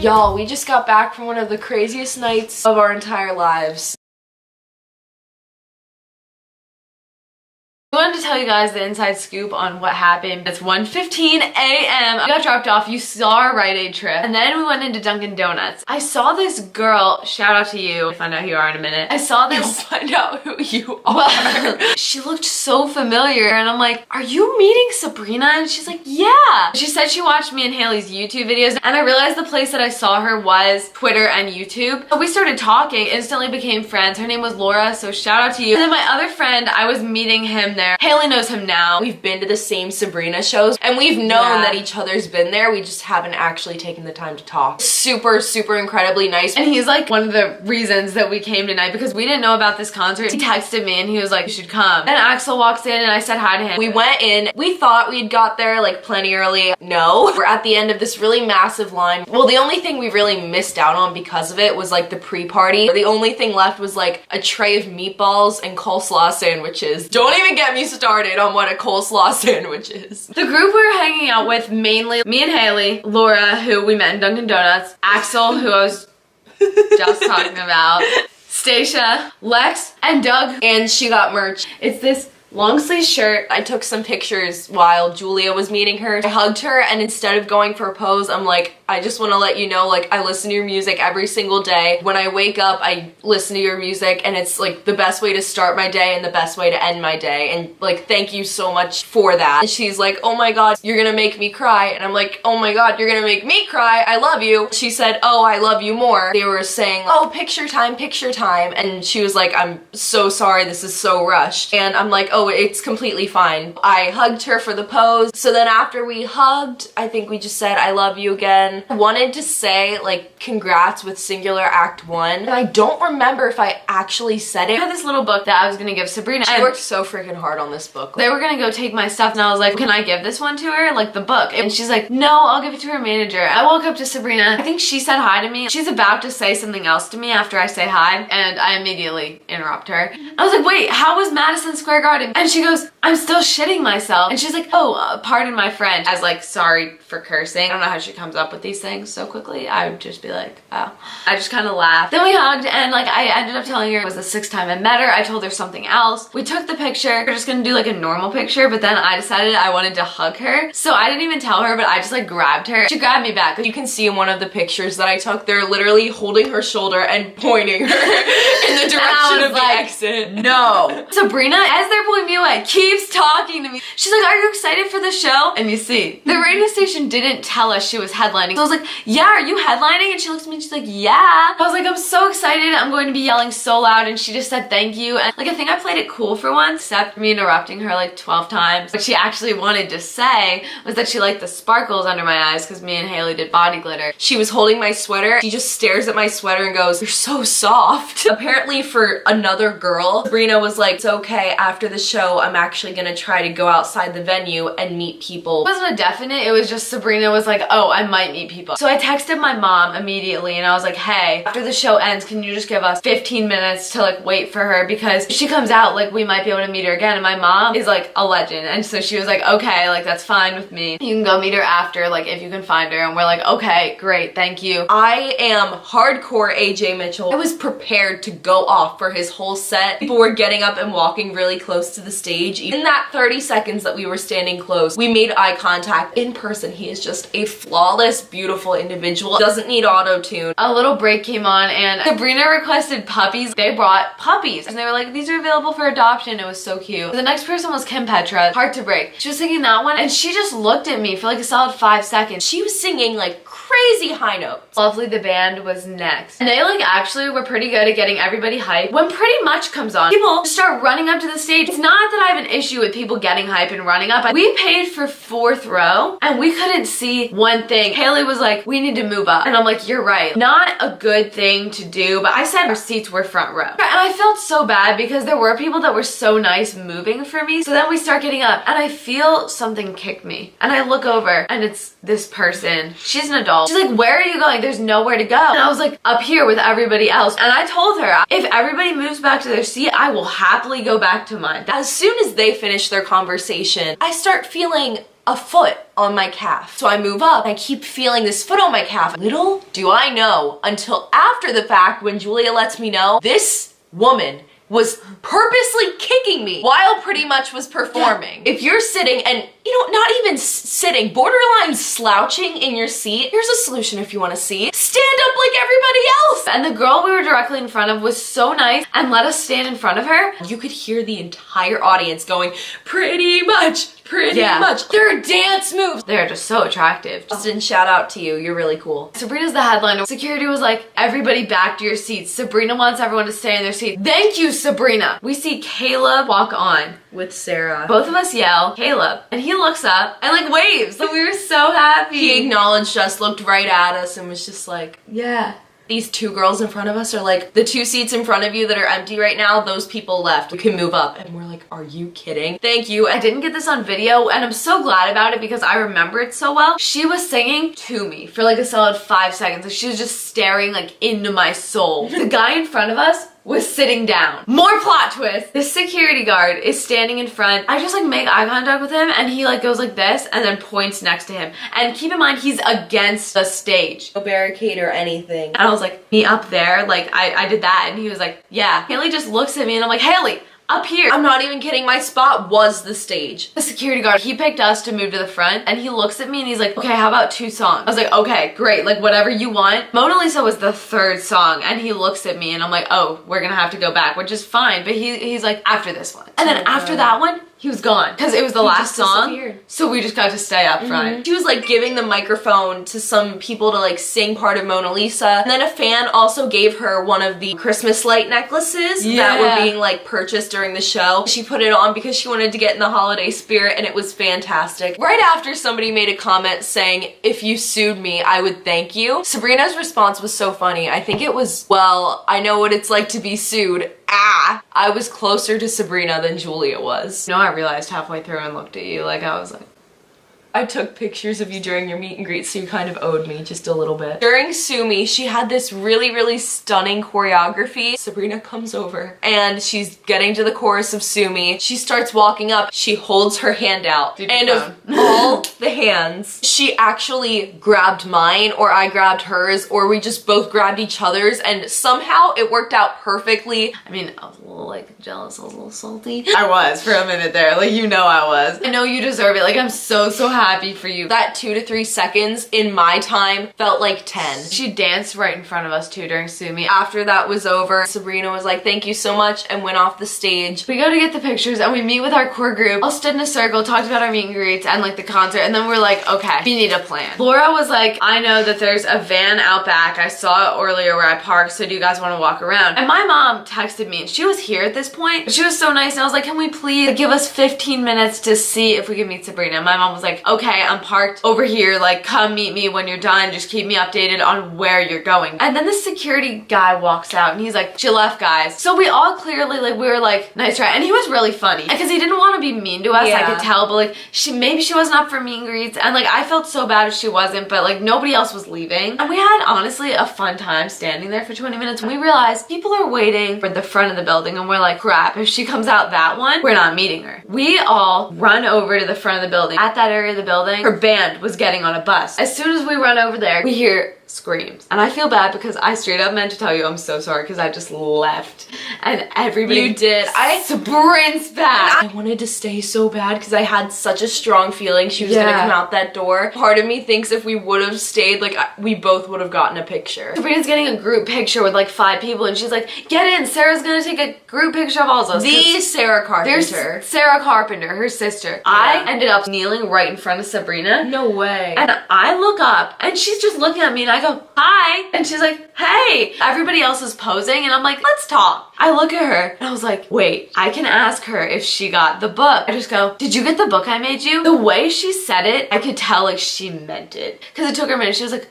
Y'all, we just got back from one of the craziest nights of our entire lives. I wanted to tell you guys the inside scoop on what happened. It's 1:15 a.m. I got dropped off. You saw our Rite Aid trip. And then we went into Dunkin' Donuts. I saw this girl, shout out to you. I'll find out who you are in a minute. I saw this. You'll find out who you are. She looked so familiar and I'm like, are you meeting Sabrina? And she's like, yeah. She said she watched me and Haley's YouTube videos and I realized the place that I saw her was Twitter and YouTube. So we started talking, instantly became friends. Her name was Laura, so shout out to you. And then my other friend, I was meeting him there. Haley knows him now. We've been to the same Sabrina shows and we've known that each other's been there. We just haven't actually taken the time to talk. Super, super incredibly nice. And he's like one of the reasons that we came tonight because we didn't know about this concert. He texted me and he was like, you should come. And Axel walks in and I said hi to him. We went in. We thought we'd got there like plenty early. No. We're at the end of this really massive line. Well, the only thing we really missed out on because of it was like the pre-party. The only thing left was like a tray of meatballs and coleslaw sandwiches. Don't even get me started on what a coleslaw sandwich is. The group we were hanging out with, mainly me and Haley, Laura, who we met in Dunkin' Donuts, Axel, who I was just talking about, Stacia, Lex, and Doug. And she got merch. It's this long sleeve shirt. I took some pictures while Julia was meeting her. I hugged her and instead of going for a pose, I'm like, I just want to let you know, like, I listen to your music every single day. When I wake up, I listen to your music and it's like the best way to start my day and the best way to end my day. And like, thank you so much for that. And she's like, oh my God, you're gonna make me cry. And I'm like, oh my God, you're gonna make me cry. I love you. She said, oh, I love you more. They were saying, oh, picture time, picture time. And she was like, I'm so sorry. This is so rushed. And I'm like, oh, it's completely fine. I hugged her for the pose. So then after we hugged, I think we just said, I love you again. I wanted to say like congrats with Singular Act 1 and I don't remember if I actually said it. I had this little book that I was gonna give Sabrina. She worked so freaking hard on this book. They were gonna go take my stuff and I was like, can I give this one to her? Like the book. And she's like, no, I'll give it to her manager. I walk up to Sabrina. I think she said hi to me. She's about to say something else to me after I say hi and I immediately interrupt her. I was like, wait, how was Madison Square Garden? And she goes, I'm still shitting myself. And she's like, oh, pardon my French. I was like, sorry for cursing. I don't know how she comes up with these things so quickly. I would just be like, oh. I just kind of laughed. Then we hugged and like I ended up telling her it was the 6th time I met her. I told her something else. We took the picture. We're just gonna do like a normal picture, but then I decided I wanted to hug her. So I didn't even tell her, but I just like grabbed her. She grabbed me back. You can see in one of the pictures that I took, they're literally holding her shoulder and pointing her in the direction of the exit. No. Sabrina, as they're pulling me away, keeps talking to me. She's like, are you excited for the show? And you see, the radio station didn't tell us she was headlining. So I was like, yeah, are you headlining? And she looks at me and she's like, yeah. I was like, I'm so excited. I'm going to be yelling so loud. And she just said thank you. And like, I think I played it cool for once, except me interrupting her like 12 times. What she actually wanted to say was that she liked the sparkles under my eyes because me and Haley did body glitter. She was holding my sweater. She just stares at my sweater and goes, you're so soft. Apparently for another girl, Sabrina was like, it's okay, after the show, I'm actually gonna try to go outside the venue and meet people. It wasn't a definite, it was just Sabrina was like, oh, I might meet people. So I texted my mom immediately and I was like, hey, after the show ends, can you just give us 15 minutes to like wait for her because if she comes out, like we might be able to meet her again. And my mom is like a legend. And so she was like, okay, like that's fine with me. You can go meet her after, like if you can find her. And we're like, okay, great, thank you. I am hardcore AJ Mitchell. I was prepared to go off for his whole set. People were getting up and walking really close to the stage. In that 30 seconds that we were standing close, we made eye contact. In person, he is just a flawless, beautiful individual. Doesn't need auto-tune. A little break came on and Sabrina requested puppies. They brought puppies and they were like, these are available for adoption. It was so cute. The next person was Kim Petra, Heart to Break. She was singing that one and she just looked at me for like a solid 5 seconds. She was singing like crazy high notes. Lovely the Band was next. And they like actually were pretty good at getting everybody hyped. When Pretty Much comes on, people start running up to the stage. It's not that I have an issue with people getting hype and running up. We paid for 4th row and we couldn't see one thing. Haley was like, we need to move up. And I'm like, you're right. Not a good thing to do, but I said our seats were front row. And I felt so bad because there were people that were so nice moving for me. So then we start getting up and I feel something kick me. And I look over and it's this person. She's an adult. She's like, where are you going? There's nowhere to go. And I was like, up here with everybody else. And I told her, if everybody moves back to their seat, I will happily go back to mine. As soon as they finish their conversation, I start feeling a foot on my calf. So I move up and I keep feeling this foot on my calf. Little do I know until after the fact when Julia lets me know this woman was purposely kicking me while pretty much was performing. If you're sitting and, not even sitting, borderline slouching in your seat, here's a solution if you want to see. Stand up like everybody else! And the girl we were directly in front of was so nice and let us stand in front of her. You could hear the entire audience going, pretty much. Their dance moves. They're just so attractive. Justin, shout out to you. You're really cool. Sabrina's the headliner. Security was like, everybody back to your seats. Sabrina wants everyone to stay in their seats. Thank you, Sabrina. We see Caleb walk on With Sarah. Both of us yell, Caleb. And he looks up and like waves. Like we were so happy. He acknowledged us, looked right at us, and was just like, yeah. These two girls in front of us are like, the 2 seats in front of you that are empty right now, those people left. You can move up. And we're like, are you kidding? Thank you. I didn't get this on video and I'm so glad about it because I remember it so well. She was singing to me for like a solid 5 seconds. Like she was just staring like into my soul. The guy in front of us was sitting down. More plot twist. The security guard is standing in front. I just like make eye contact with him and he like goes like this and then points next to him. And keep in mind, he's against the stage. No barricade or anything. And I was like, me up there? Like I did that. And he was like, yeah. Haley just looks at me and I'm like, Haley, up here. I'm not even kidding, my spot was the stage. The security guard, he picked us to move to the front and he looks at me and he's like, okay, how about 2 songs? I was like, okay, great, like whatever you want. Mona Lisa was the 3rd song and he looks at me and I'm like, oh, we're gonna have to go back, which is fine. But he's like, after this one. And then after that one, he was gone because it was the last song. So we just got to stay up front. She was like giving the microphone to some people to like sing part of Mona Lisa. And then a fan also gave her one of the Christmas light necklaces that were being like purchased during the show. She put it on because she wanted to get in the holiday spirit and it was fantastic. Right after somebody made a comment saying, if you sued me, I would thank you. Sabrina's response was so funny. I think it was, well, I know what it's like to be sued. I was closer to Sabrina than Julia was. No, I realized halfway through and looked at you like I was like, I took pictures of you during your meet and greet, so you kind of owed me just a little bit. During Sue Me, she had this really, really stunning choreography. Sabrina comes over and she's getting to the chorus of Sue Me. She starts walking up. She holds her hand out. And of all the hands, she actually grabbed mine or I grabbed hers or we just both grabbed each other's and somehow it worked out perfectly. I mean, I was a little like jealous, I was a little salty. I was for a minute there, like you know I was. I know you deserve it, like I'm so happy for you. That 2 to 3 seconds in my time felt like 10. She danced right in front of us too during Sue Me. After that was over, Sabrina was like, thank you so much, and went off the stage. We go to get the pictures and we meet with our core group. All stood in a circle, talked about our meet and greets and like the concert, and then we're like, okay, we need a plan. Laura was like, I know that there's a van out back. I saw it earlier where I parked, so do you guys want to walk around? And my mom texted me and she was here at this point. She was so nice and I was like, can we please give us 15 minutes to see if we can meet Sabrina? And my mom was like, okay, I'm parked over here, like come meet me when you're done, just keep me updated on where you're going. And then the security guy walks out and he's like, she left, guys. So we all clearly like, we were like, nice try. And he was really funny because he didn't want to be mean to us, I could tell, but like maybe she wasn't up for meet and greets and like I felt so bad if she wasn't, but like nobody else was leaving. And we had honestly a fun time standing there for 20 minutes. We realized people are waiting for the front of the building and we're like, crap, if she comes out that one, we're not meeting her. We all run over to the front of the building. At that area of the building, her band was getting on a bus. As soon as we run over there, we hear screams. And I feel bad because I straight up meant to tell you I'm so sorry because I just left and everybody you did. I sprints back. I wanted to stay so bad because I had such a strong feeling she was gonna come out that door. Part of me thinks if we would have stayed, like we both would have gotten a picture. Sabrina's getting a group picture with like 5 people and she's like, get in, Sarah's gonna take a group picture of all of us. The Sarah Carpenter. There's Sarah Carpenter, her sister. I ended up kneeling right in front of Sabrina. No way. And I look up and she's just looking at me and I go, hi. And she's like, hey. Everybody else is posing and I'm like, let's talk. I look at her and I was like, wait, I can ask her if she got the book. I just go, did you get the book I made you? The way she said it, I could tell like she meant it. Because it took her a minute. She was like,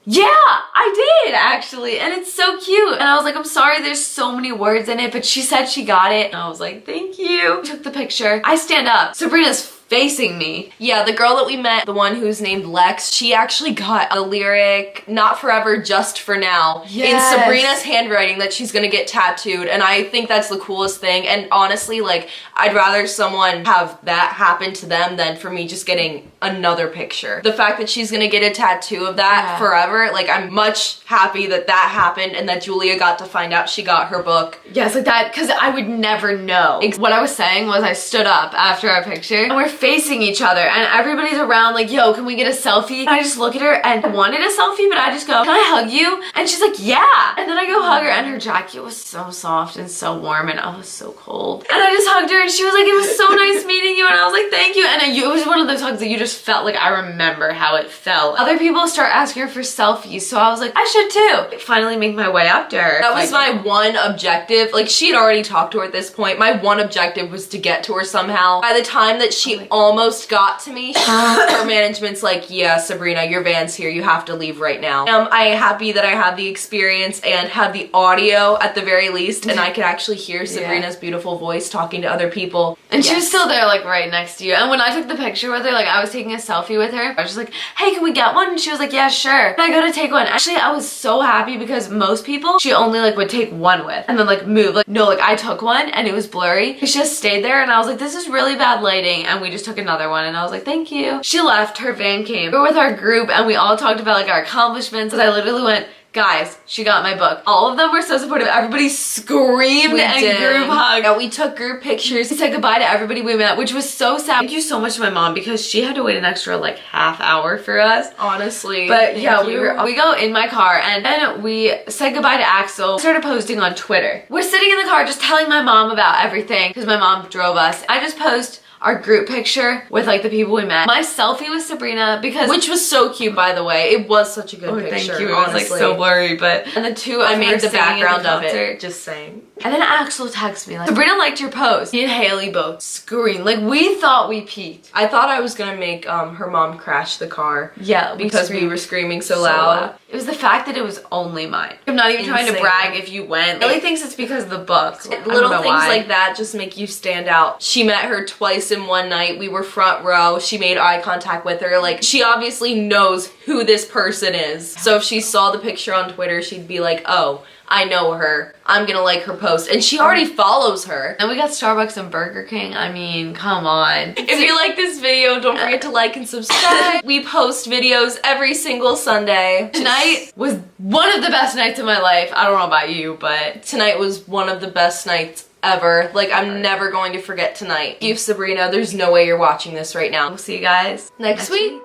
yeah, I did actually, and it's so cute. And I was like, I'm sorry there's so many words in it, but she said she got it. And I was like, thank you. Took the picture. I stand up. Sabrina's facing me. Yeah, the girl that we met, the one who's named Lex, she actually got a lyric, "Not forever, just for now," in Sabrina's handwriting that she's gonna get tattooed, and I think that's the coolest thing. And honestly, like, I'd rather someone have that happen to them than for me just getting another picture. The fact that she's gonna get a tattoo of that forever, like, I'm much happy that that happened and that Julia got to find out she got her book. Yes, like that, because I would never know. What I was saying was I stood up after our picture and we're facing each other and everybody's around like, yo, can we get a selfie? And I just look at her and I wanted a selfie, but I just go, can I hug you? And she's like, yeah. And then I go hug her and her jacket was so soft and so warm and I was so cold. And I just hugged her and she was like, it was so nice meeting you. And I was like, thank you. And it was one of those hugs that you just felt like I remember how it felt. Other people start asking her for selfies, so I was like, I should too. I finally make my way up to her. That was my one objective. Like, she had already talked to her at this point. My one objective was to get to her somehow. By the time that she almost got to me, her management's like, yeah, Sabrina, your van's here. You have to leave right now. I am happy that I had the experience and had the audio at the very least, and I could actually hear Sabrina's beautiful voice talking to other people. And she was still there, like, right next to you. And when I took the picture with her, like, I was taking a selfie with her. I was just like, hey, can we get one? And she was like, yeah, sure. And I go to take one. Actually, I was so happy because most people, she only, like, would take one with and then, like, move. Like, no, like, I took one and it was blurry. She just stayed there and I was like, this is really bad lighting. And we just took another one and I was like, thank you. She left, her van came. We were with our group and we all talked about, like, our accomplishments. And I literally went, guys, she got my book. All of them were so supportive. Everybody screamed and group hugged. Yeah, we took group pictures. We said goodbye to everybody we met, which was so sad. Thank you so much to my mom because she had to wait an extra like half hour for us. Honestly. But yeah, we go in my car and then we said goodbye to Axel, started posting on Twitter. We're sitting in the car just telling my mom about everything because my mom drove us. I just post our group picture with like the people we met. My selfie with Sabrina because which was so cute, by the way. It was such a good picture. Thank you. Honestly. It was like so blurry, but and the two I made the background of it. Just saying. And then Axel texted me like, Sabrina liked your post. Me and Haley both screamed. Like we thought we peaked. I thought I was gonna make her mom crash the car. Yeah, because we were screaming so loud. It was the fact that it was only mine. I'm not even trying to brag if you went. Haley thinks it's because of the book. Little things like that just make you stand out. She met her twice in one night. We were front row. She made eye contact with her. Like, she obviously knows who this person is. So if she saw the picture on Twitter, she'd be like, oh, I know her. I'm gonna like her post. And she already follows her. And we got Starbucks and Burger King. I mean, come on. If you like this video, don't forget to like and subscribe. We post videos every single Sunday. Tonight was one of the best nights of my life. I don't know about you, but tonight was one of the best nights ever. Like, I'm never going to forget tonight. Thank you, Sabrina. There's no way you're watching this right now. We'll see you guys next week.